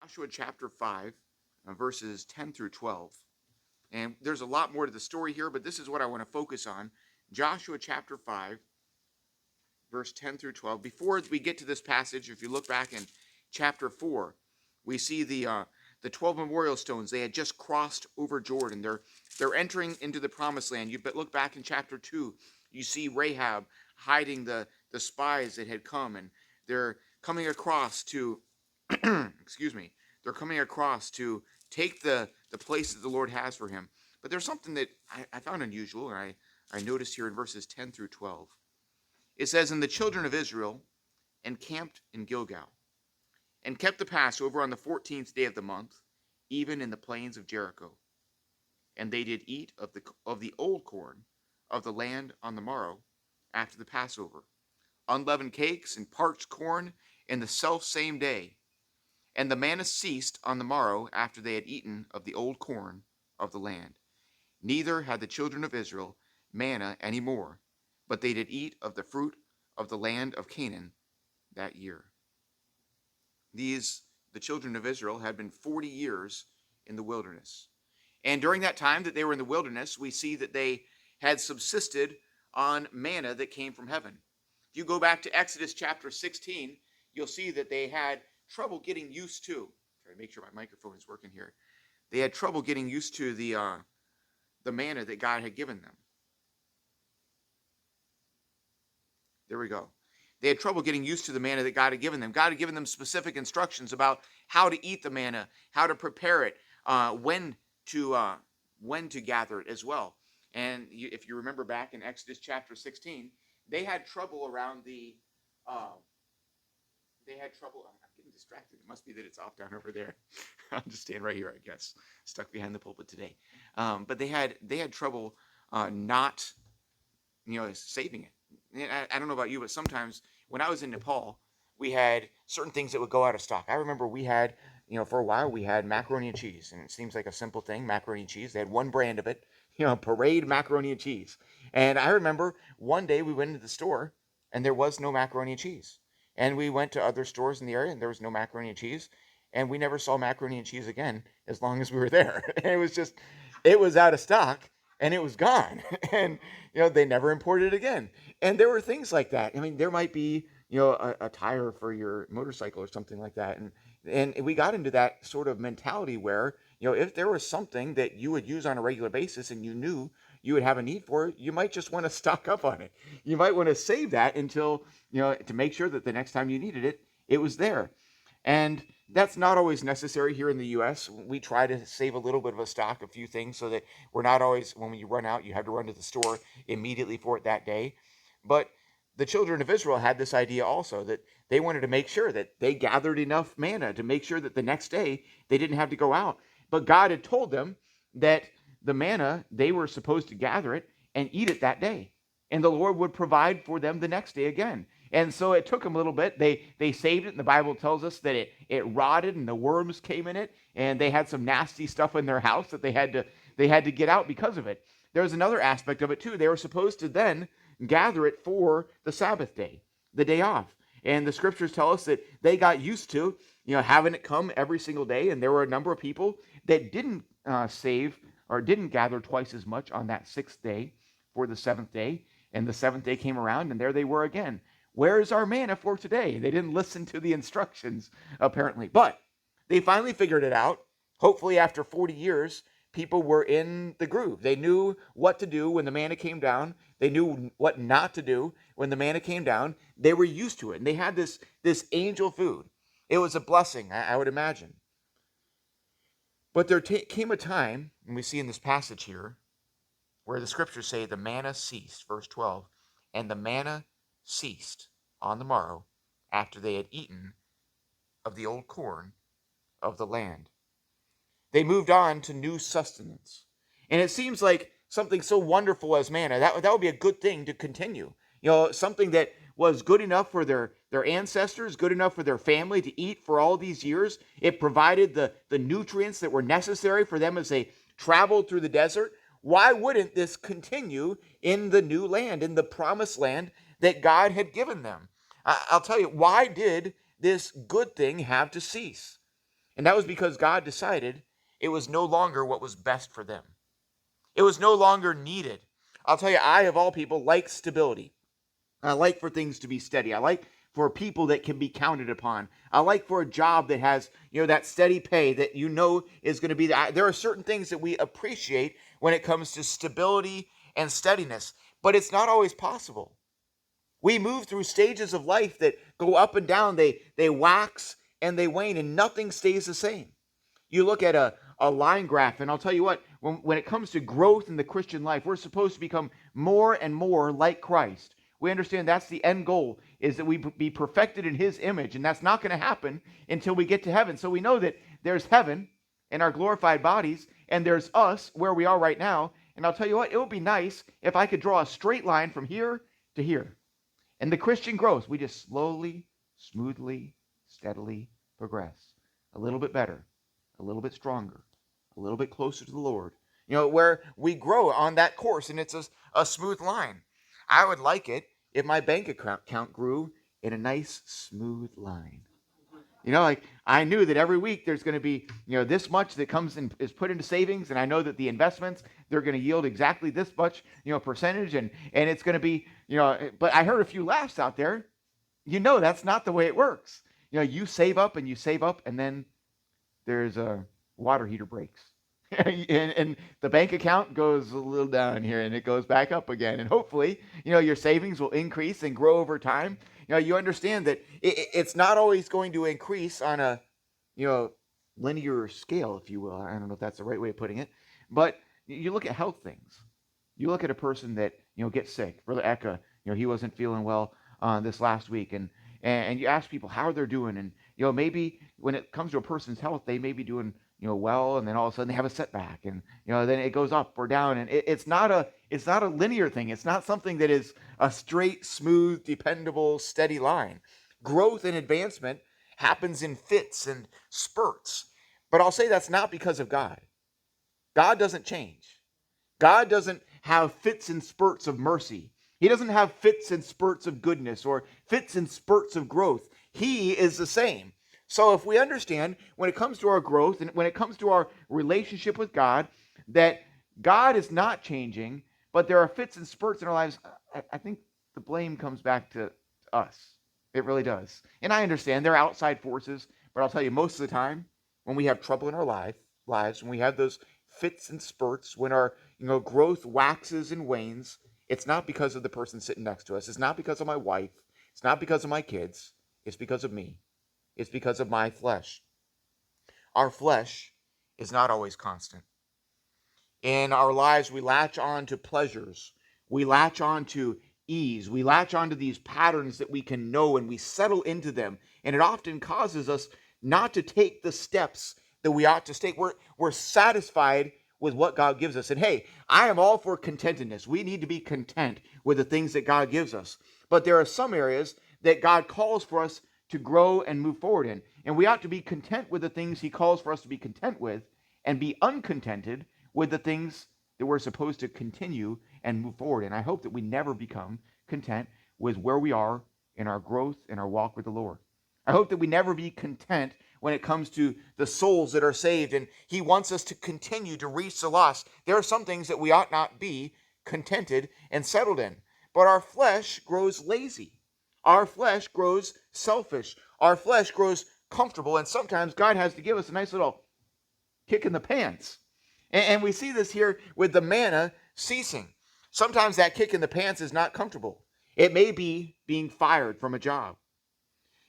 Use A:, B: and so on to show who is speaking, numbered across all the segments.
A: Joshua chapter 5, verses 10 through 12. And there's a lot more to the story here, but this is what I want to focus on. Joshua chapter 5, verse 10 through 12. Before we get to this passage, if you look back in chapter 4, we see the 12 memorial stones. They had just crossed over Jordan. They're entering into the promised land. You look back in chapter 2, you see Rahab hiding the spies that had come, and they're coming across to excuse me, they're coming across to take the place that the Lord has for him. But there's something that I found unusual, and I noticed here in verses 10 through 12. It says, "And the children of Israel encamped in Gilgal, and kept the Passover on the 14th day of the month, even in the plains of Jericho. And they did eat of the old corn of the land on the morrow after the Passover, unleavened cakes and parched corn in the selfsame day. And the manna ceased on the morrow after they had eaten of the old corn of the land. Neither had the children of Israel manna any more, but they did eat of the fruit of the land of Canaan that year." The children of Israel had been 40 years in the wilderness. And during that time that they were in the wilderness, we see that they had subsisted on manna that came from heaven. If you go back to Exodus chapter 16, you'll see that they had trouble getting used to, try to make sure my microphone is working here. They had trouble getting used to the manna that God had given them. There we go. They had trouble getting used to the manna that God had given them. God had given them specific instructions about how to eat the manna, how to prepare it, when to gather it as well. And if you remember back in Exodus chapter 16, they had trouble around the. They had trouble. I'm getting distracted. It must be that it's off down over there. I'll just stand right here, I guess, stuck behind the pulpit today. But they had trouble not, saving it. I don't know about you, but sometimes when I was in Nepal, we had certain things that would go out of stock. I remember we had, for a while, we had macaroni and cheese, and it seems like a simple thing, macaroni and cheese. They had one brand of it, Parade macaroni and cheese. And I remember one day we went into the store, and there was no macaroni and cheese. And we went to other stores in the area, and there was no macaroni and cheese. And we never saw macaroni and cheese again as long as we were there. It was out of stock, and it was gone. And, they never imported it again. And there were things like that. I mean, there might be, a tire for your motorcycle or something like that. And we got into that sort of mentality where, if there was something that you would use on a regular basis and you knew you would have a need for it, you might just want to stock up on it. You might want to save that until, to make sure that the next time you needed it, it was there. And that's not always necessary here in the U.S. We try to save a little bit of a stock, a few things, so that we're not always, when you run out, you have to run to the store immediately for it that day. But the children of Israel had this idea also, that they wanted to make sure that they gathered enough manna to make sure that the next day they didn't have to go out. But God had told them that the manna, they were supposed to gather it and eat it that day. And the Lord would provide for them the next day again. And so it took them a little bit. They saved it, and the Bible tells us that it rotted and the worms came in it, and they had some nasty stuff in their house that they had to get out because of it. There's another aspect of it too. They were supposed to then gather it for the Sabbath day, the day off. And the scriptures tell us that they got used to, having it come every single day. And there were a number of people that didn't save or didn't gather twice as much on that sixth day for the seventh day. And the seventh day came around, and there they were again. Where is our manna for today? They didn't listen to the instructions, apparently. But they finally figured it out. Hopefully, after 40 years, people were in the groove. They knew what to do when the manna came down. They knew what not to do when the manna came down. They were used to it. And they had this angel food. It was a blessing, I would imagine. But there came a time, and we see in this passage here, where the scriptures say the manna ceased, verse 12, and the manna ceased on the morrow after they had eaten of the old corn of the land. They moved on to new sustenance. And it seems like something so wonderful as manna, that would be a good thing to continue. Something that was good enough for their ancestors, good enough for their family to eat for all these years. It provided the nutrients that were necessary for them as they traveled through the desert. Why wouldn't this continue in the new land, in the promised land that God had given them? I'll tell you, why did this good thing have to cease? And that was because God decided it was no longer what was best for them. It was no longer needed. I'll tell you, I, of all people, like stability. I like for things to be steady. I like for people that can be counted upon. I like for a job that has, that steady pay that is going to be there. There are certain things that we appreciate when it comes to stability and steadiness, but it's not always possible. We move through stages of life that go up and down. They wax and they wane, and nothing stays the same. You look at a line graph, and I'll tell you what, when it comes to growth in the Christian life, we're supposed to become more and more like Christ. We understand that's the end goal, is that we be perfected in his image, and that's not going to happen until we get to heaven. So we know that there's heaven in our glorified bodies, and there's us where we are right now. And I'll tell you what, it would be nice if I could draw a straight line from here to here. And the Christian growth, we just slowly, smoothly, steadily progress. A little bit better, a little bit stronger, a little bit closer to the Lord. Where we grow on that course, and it's a smooth line. I would like it if my bank account grew in a nice, smooth line. Like I knew that every week there's going to be, this much that comes and is put into savings, and I know that the investments, they're going to yield exactly this much, percentage, and it's going to be, but I heard a few laughs out there. That's not the way it works. You save up, and then there's a water heater breaks. and the bank account goes a little down here, and it goes back up again. And hopefully, your savings will increase and grow over time. You understand that it's not always going to increase on a, linear scale, if you will. I don't know if that's the right way of putting it. But you look at health things. You look at a person that, gets sick. Brother Eka, he wasn't feeling well this last week. And you ask people how they're doing. And, maybe when it comes to a person's health, they may be doing well, and then all of a sudden they have a setback, and then it goes up or down, and it's not a linear thing. It's not something that is a straight, smooth, dependable, steady line. Growth and advancement happens in fits and spurts, but I'll say that's not because of God. God doesn't change. God doesn't have fits and spurts of mercy. He doesn't have fits and spurts of goodness or fits and spurts of growth. He is the same. So if we understand when it comes to our growth and when it comes to our relationship with God, that God is not changing, but there are fits and spurts in our lives, I think the blame comes back to us. It really does. And I understand there are outside forces, but I'll tell you, most of the time, when we have trouble in our lives, when we have those fits and spurts, when our growth waxes and wanes, it's not because of the person sitting next to us. It's not because of my wife. It's not because of my kids. It's because of me. It's because of my flesh. Our flesh is not always constant. In our lives, we latch on to pleasures. We latch on to ease. We latch on to these patterns that we can know, and we settle into them. And it often causes us not to take the steps that we ought to take. We're satisfied with what God gives us. And hey, I am all for contentedness. We need to be content with the things that God gives us. But there are some areas that God calls for us to grow and move forward in. And we ought to be content with the things he calls for us to be content with, and be uncontented with the things that we're supposed to continue and move forward in. I hope that we never become content with where we are in our growth and our walk with the Lord. I hope that we never be content when it comes to the souls that are saved, and he wants us to continue to reach the lost. There are some things that we ought not be contented and settled in. But our flesh grows lazy. Our flesh grows selfish. Our flesh grows comfortable. And sometimes God has to give us a nice little kick in the pants. And we see this here with the manna ceasing. Sometimes that kick in the pants is not comfortable. It may be being fired from a job.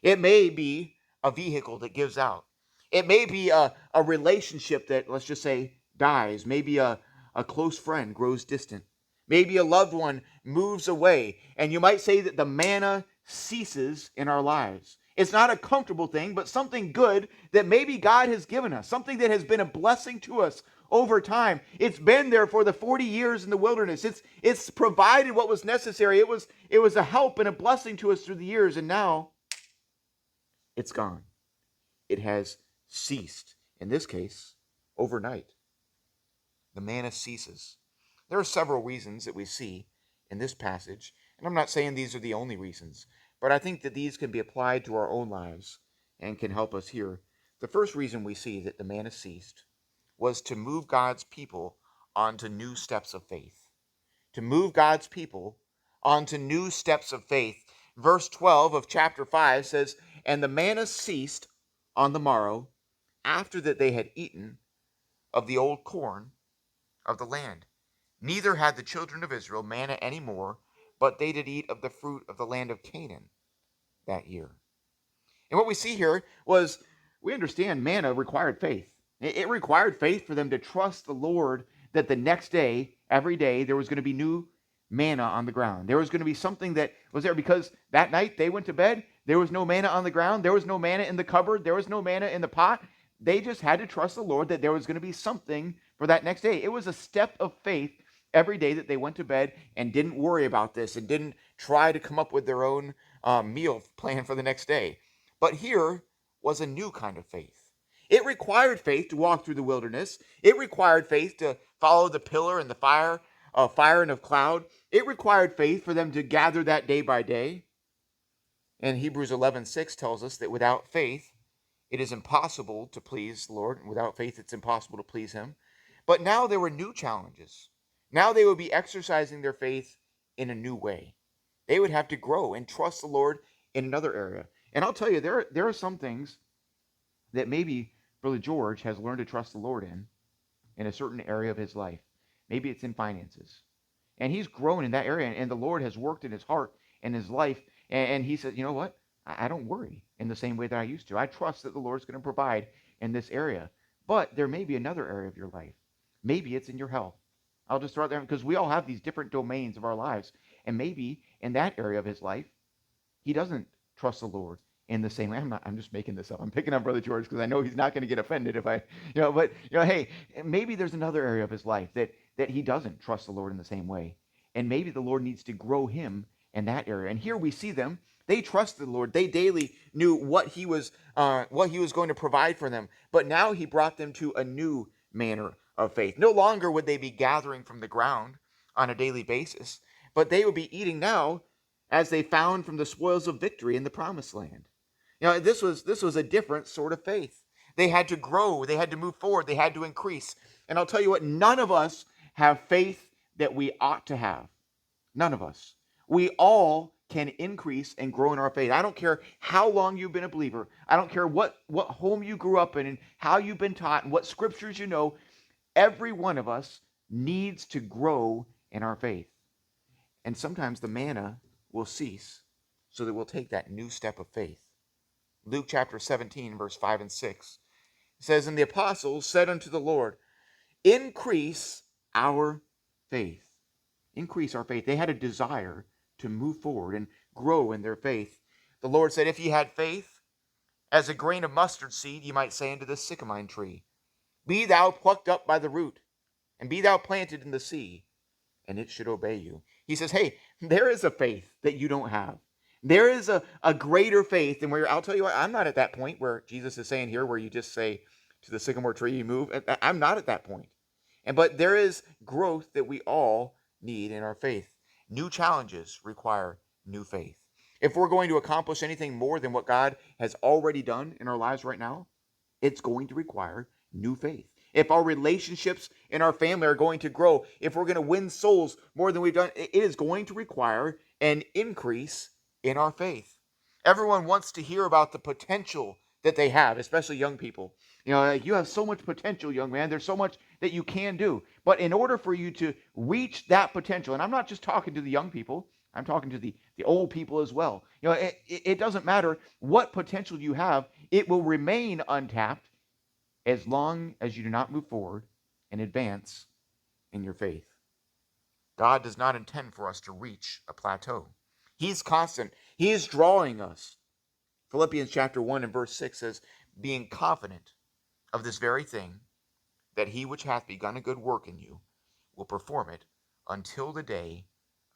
A: It may be a vehicle that gives out. It may be a relationship that, let's just say, dies. Maybe a close friend grows distant. Maybe a loved one moves away. And you might say that the manna ceases in our lives. It's not a comfortable thing, but something good that maybe God has given us, something that has been a blessing to us over time. It's been there for the 40 years in the wilderness. It's provided what was necessary. It was a help and a blessing to us through the years, and now it's gone. It has ceased. In this case, overnight. The manna ceases. There are several reasons that we see in this passage, and I'm not saying these are the only reasons, but I think that these can be applied to our own lives and can help us here The first reason we see that the manna ceased was to move God's people onto new steps of faith. To move God's people onto new steps of faith. Verse 12 of chapter 5 says, "And the manna ceased on the morrow, after that they had eaten of the old corn of the land. Neither had the children of Israel manna any more, but they did eat of the fruit of the land of Canaan that year." And what we see here was, we understand manna required faith. It required faith for them to trust the Lord that the next day, every day, there was going to be new manna on the ground. There was going to be something that was there, because that night they went to bed, there was no manna on the ground, there was no manna in the cupboard, there was no manna in the pot. They just had to trust the Lord that there was going to be something for that next day. It was a step of faith every day that they went to bed and didn't worry about this and didn't try to come up with their own meal plan for the next day. But here was a new kind of faith. It required faith to walk through the wilderness. It required faith to follow the pillar and the fire and of cloud. It required faith for them to gather that day by day. And Hebrews 11:6 tells us that without faith, it is impossible to please the Lord. And without faith, it's impossible to please him. But now there were new challenges. Now they would be exercising their faith in a new way. They would have to grow and trust the Lord in another area. And I'll tell you, there are some things that maybe Brother George has learned to trust the Lord in a certain area of his life. Maybe it's in finances. And he's grown in that area, and the Lord has worked in his heart and his life. And he says, you know what? I don't worry in the same way that I used to. I trust that the Lord's going to provide in this area. But there may be another area of your life. Maybe it's in your health. I'll just throw it there, because we all have these different domains of our lives. And maybe in that area of his life, he doesn't trust the Lord in the same way. I'm just making this up. I'm picking on Brother George because I know he's not going to get offended if I, but hey, maybe there's another area of his life that he doesn't trust the Lord in the same way. And maybe the Lord needs to grow him in that area. And here we see them. They trusted the Lord. They daily knew what he was going to provide for them. But now he brought them to a new manner of faith. No longer would they be gathering from the ground on a daily basis, but they would be eating now as they found from the spoils of victory in the promised land. This was a different sort of faith. They had to grow. They had to move forward. They had to increase. And I'll tell you what, none of us have faith that we ought to have. None of us. We all can increase and grow in our faith. I don't care how long you've been a believer. I don't care what home you grew up in and how you've been taught and what scriptures you know. Every one of us needs to grow in our faith. And sometimes the manna will cease so that we'll take that new step of faith. Luke chapter 17, verse 5 and 6 says, "And the apostles said unto the Lord, increase our faith." Increase our faith. They had a desire to move forward and grow in their faith. The Lord said, "If ye had faith as a grain of mustard seed, ye might say unto this sycamore tree, Be thou plucked up by the root, and be thou planted in the sea, and it should obey you." He says, hey, there is a faith that you don't have. There is a greater faith. And I'll tell you what, I'm not at that point where Jesus is saying here, where you just say to the sycamore tree, you move. I'm not at that point. But there is growth that we all need in our faith. New challenges require new faith. If we're going to accomplish anything more than what God has already done in our lives right now, it's going to require new faith. If our relationships in our family are going to grow, if we're going to win souls more than we've done, it is going to require an increase in our faith. Everyone wants to hear about the potential that they have, especially young people. You have so much potential, young man. There's so much that you can do. But in order for you to reach that potential, and I'm not just talking to the young people, I'm talking to the old people as well. It doesn't matter what potential you have, it will remain untapped as long as you do not move forward and advance in your faith. God does not intend for us to reach a plateau. He's constant. He is drawing us. Philippians chapter 1 and verse 6 says, "Being confident of this very thing, that he which hath begun a good work in you will perform it until the day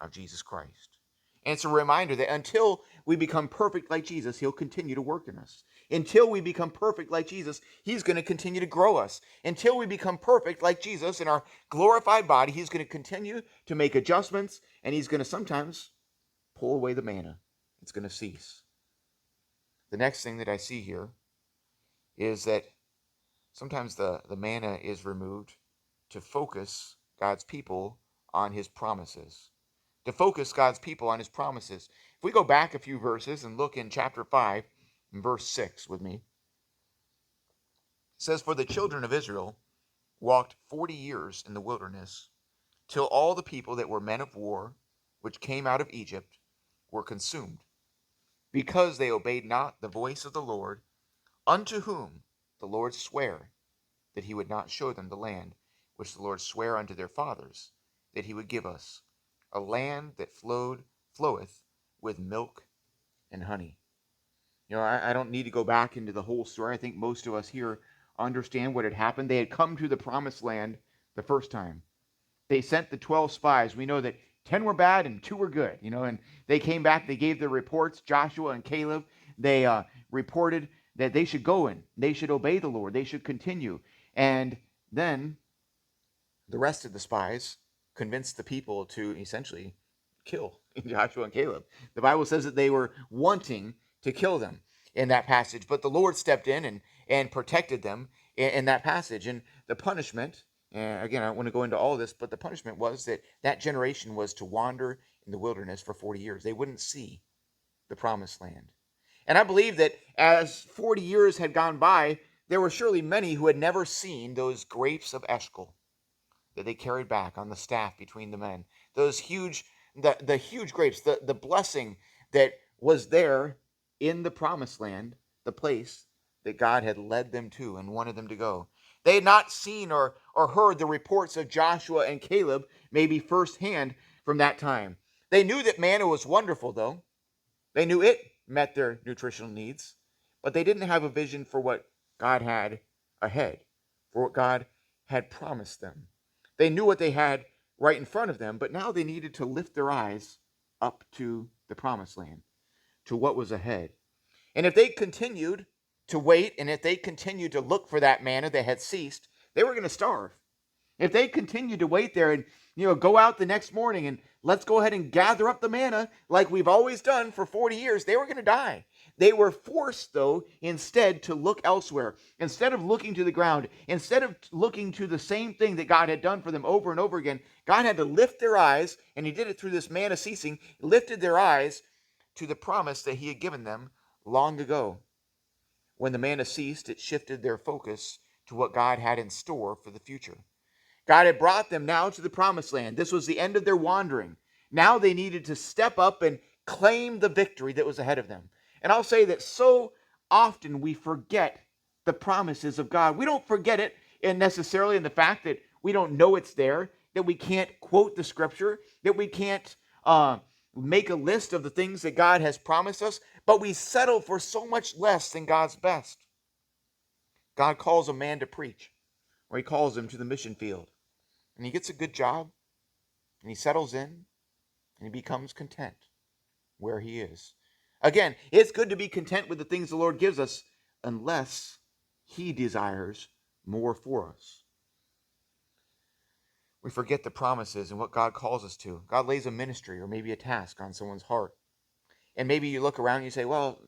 A: of Jesus Christ." And it's a reminder that until we become perfect like Jesus, he'll continue to work in us. Until we become perfect like Jesus, he's going to continue to grow us. Until we become perfect like Jesus in our glorified body, he's going to continue to make adjustments, and he's going to sometimes pull away the manna. It's going to cease. The next thing that I see here is that sometimes the manna is removed to focus God's people on his promises. To focus God's people on his promises. If we go back a few verses and look in chapter 5, and verse 6 with me, it says, "For the children of Israel walked 40 years in the wilderness, till all the people that were men of war, which came out of Egypt, were consumed, because they obeyed not the voice of the Lord, unto whom the Lord sware that he would not show them the land which the Lord sware unto their fathers, that he would give us, a land that floweth with milk and honey." I don't need to go back into the whole story. I think most of us here understand what had happened. They had come to the promised land the first time. They sent the 12 spies. We know that 10 were bad and 2 were good, and they came back. They gave their reports. Joshua and Caleb, they reported that they should go in. They should obey the Lord. They should continue. And then the rest of the spies convinced the people to essentially kill Joshua and Caleb. The Bible says that they were wanting to kill them in that passage, but the Lord stepped in and protected them in that passage. And the punishment, and again, I don't want to go into all this, but the punishment was that that generation was to wander in the wilderness for 40 years. They wouldn't see the promised land. And I believe that as 40 years had gone by, there were surely many who had never seen those grapes of Eshcol that they carried back on the staff between the men. Those huge, the huge grapes, the blessing that was there in the promised land, the place that God had led them to and wanted them to go. They had not seen or heard the reports of Joshua and Caleb, maybe firsthand from that time. They knew that manna was wonderful, though. They knew it met their nutritional needs, but they didn't have a vision for what God had ahead, for what God had promised them. They knew what they had right in front of them, but now they needed to lift their eyes up to the promised land, to what was ahead. And if they continued to wait, and if they continued to look for that manna that had ceased, they were going to starve. If they continued to wait there and go out the next morning and let's go ahead and gather up the manna like we've always done for 40 years, they were going to die. They were forced, though, instead to look elsewhere. Instead of looking to the ground, instead of looking to the same thing that God had done for them over and over again, God had to lift their eyes, and he did it through this manna ceasing, lifted their eyes to the promise that he had given them long ago. When the manna ceased, it shifted their focus to what God had in store for the future. God had brought them now to the promised land. This was the end of their wandering. Now they needed to step up and claim the victory that was ahead of them. And I'll say that so often we forget the promises of God. We don't forget it necessarily in the fact that we don't know it's there, that we can't quote the scripture, that we can't make a list of the things that God has promised us, but we settle for so much less than God's best. God calls a man to preach, or he calls him to the mission field. And he gets a good job, and he settles in, and he becomes content where he is. Again, it's good to be content with the things the Lord gives us, unless he desires more for us. We forget the promises and what God calls us to. God lays a ministry or maybe a task on someone's heart. And maybe you look around and you say, well,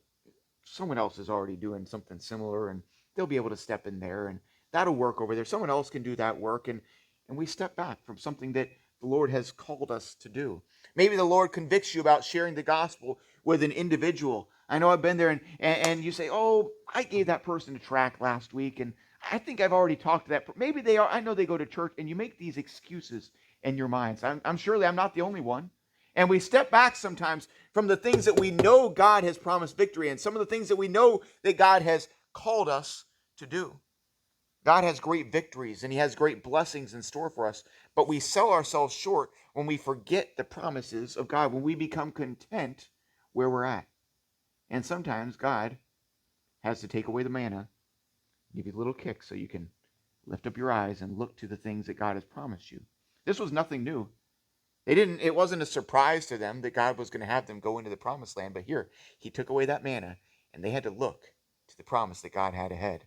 A: someone else is already doing something similar, and they'll be able to step in there, and that'll work over there. Someone else can do that work, and we step back from something that the Lord has called us to do. Maybe the Lord convicts you about sharing the gospel with an individual. I know I've been there, and you say, oh, I gave that person a tract last week, and I think I've already talked to that. Maybe they are. I know they go to church, and you make these excuses in your minds. I'm surely I'm not the only one. And we step back sometimes from the things that we know God has promised victory in, some of the things that we know that God has called us to do. God has great victories and he has great blessings in store for us, but we sell ourselves short when we forget the promises of God, when we become content where we're at. And sometimes God has to take away the manna, give you a little kick so you can lift up your eyes and look to the things that God has promised you. This was nothing new. It wasn't a surprise to them that God was going to have them go into the promised land, but here, he took away that manna, and they had to look to the promise that God had ahead.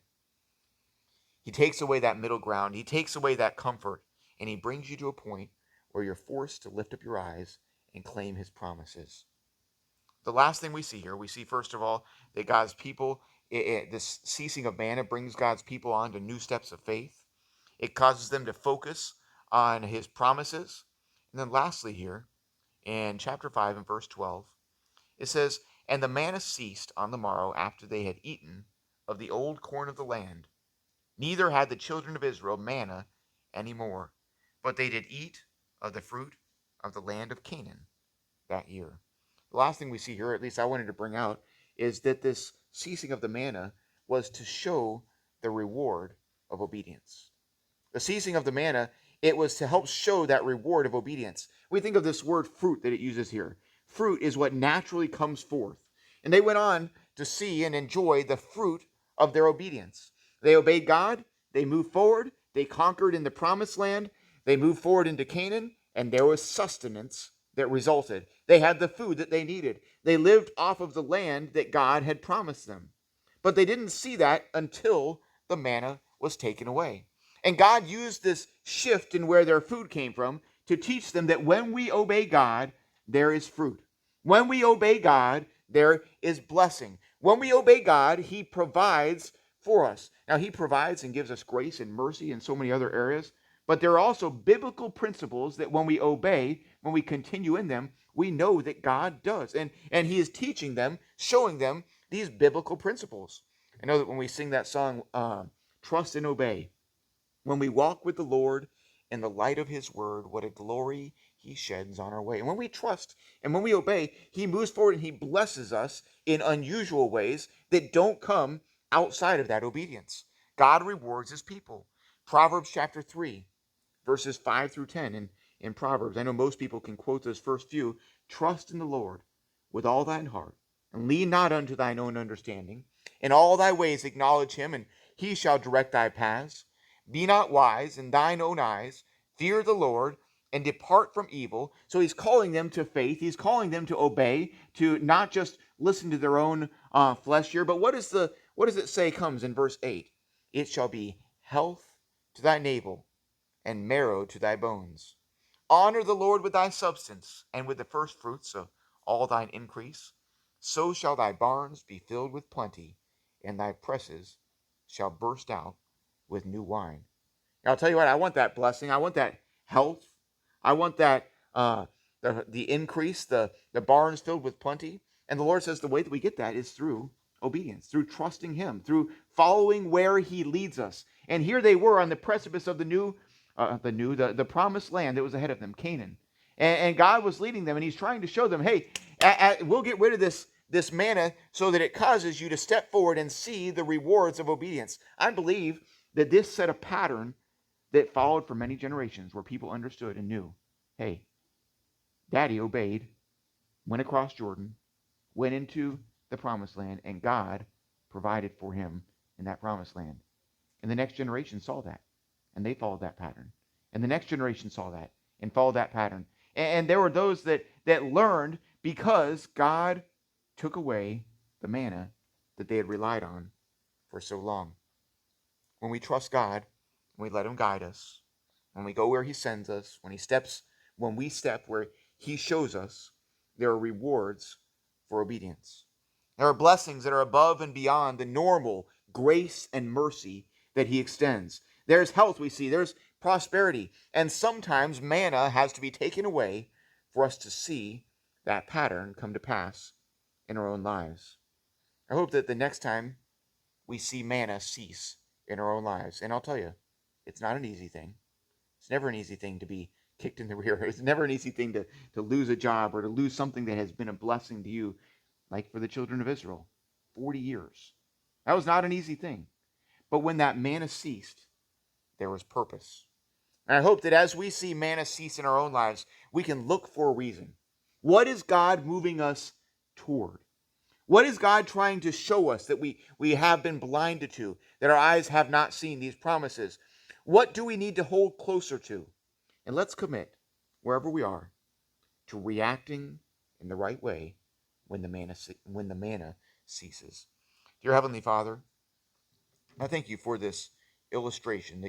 A: He takes away that middle ground. He takes away that comfort, and he brings you to a point where you're forced to lift up your eyes and claim his promises. The last thing we see here, we see first of all that God's people this ceasing of manna brings God's people on to new steps of faith. It causes them to focus on his promises. And then lastly here, in chapter 5 and verse 12, it says, "And the manna ceased on the morrow after they had eaten of the old corn of the land. Neither had the children of Israel manna any more, but they did eat of the fruit of the land of Canaan that year." The last thing we see here, at least I wanted to bring out, is that this ceasing of the manna was to show the reward of obedience. The ceasing of the manna, it was to help show that reward of obedience. We think of this word fruit that it uses here. Fruit is what naturally comes forth. And they went on to see and enjoy the fruit of their obedience. They obeyed God, they moved forward, they conquered in the promised land, they moved forward into Canaan, and there was sustenance that resulted. They had the food that they needed. They lived off of the land that God had promised them. But they didn't see that until the manna was taken away. And God used this shift in where their food came from to teach them that when we obey God, there is fruit. When we obey God, there is blessing. When we obey God, he provides for us. Now, he provides and gives us grace and mercy in so many other areas, but there are also biblical principles that when we obey, when we continue in them, we know that God does. And he is teaching them, showing them these biblical principles. I know that when we sing that song, Trust and Obey, when we walk with the Lord in the light of his word, what a glory he sheds on our way. And when we trust and when we obey, he moves forward and he blesses us in unusual ways that don't come outside of that obedience. God rewards his people. Proverbs chapter 3, verses 5 through 10 in Proverbs. I know most people can quote those first few. Trust in the Lord with all thine heart, and lean not unto thine own understanding. In all thy ways acknowledge him, and he shall direct thy paths. Be not wise in thine own eyes. Fear the Lord and depart from evil. So he's calling them to faith. He's calling them to obey, to not just listen to their own flesh here. But what does it say comes in verse 8? It shall be health to thy navel and marrow to thy bones. Honor the Lord with thy substance and with the first fruits of all thine increase. So shall thy barns be filled with plenty, and thy presses shall burst out with new wine. Now, I'll tell you what, I want that blessing. I want that health. I want that the increase, the barns filled with plenty. And the Lord says the way that we get that is through obedience, through trusting him, through following where he leads us. And here they were on the precipice of the promised land that was ahead of them, Canaan. And God was leading them, and he's trying to show them, hey, we'll get rid of this manna so that it causes you to step forward and see the rewards of obedience. I believe that this set a pattern that followed for many generations where people understood and knew, hey, Daddy obeyed, went across Jordan, went into the promised land, and God provided for him in that promised land. And the next generation saw that, and they followed that pattern. And the next generation saw that and followed that pattern. And there were those that learned because God took away the manna that they had relied on for so long. When we trust God, when we let him guide us, when we go where he sends us, when we step where he shows us, there are rewards for obedience. There are blessings that are above and beyond the normal grace and mercy that he extends. There's health, we see. There's prosperity. And sometimes manna has to be taken away for us to see that pattern come to pass in our own lives. I hope that the next time we see manna cease in our own lives, and I'll tell you, it's not an easy thing. It's never an easy thing to be kicked in the rear. It's never an easy thing to lose a job or to lose something that has been a blessing to you, like for the children of Israel, 40 years. That was not an easy thing. But when that manna ceased, there was purpose. And I hope that as we see manna cease in our own lives, we can look for a reason. What is God moving us toward? What is God trying to show us that we have been blinded to, that our eyes have not seen these promises? What do we need to hold closer to? And let's commit, wherever we are, to reacting in the right way when the manna ceases. Dear Heavenly Father, I thank you for this illustration that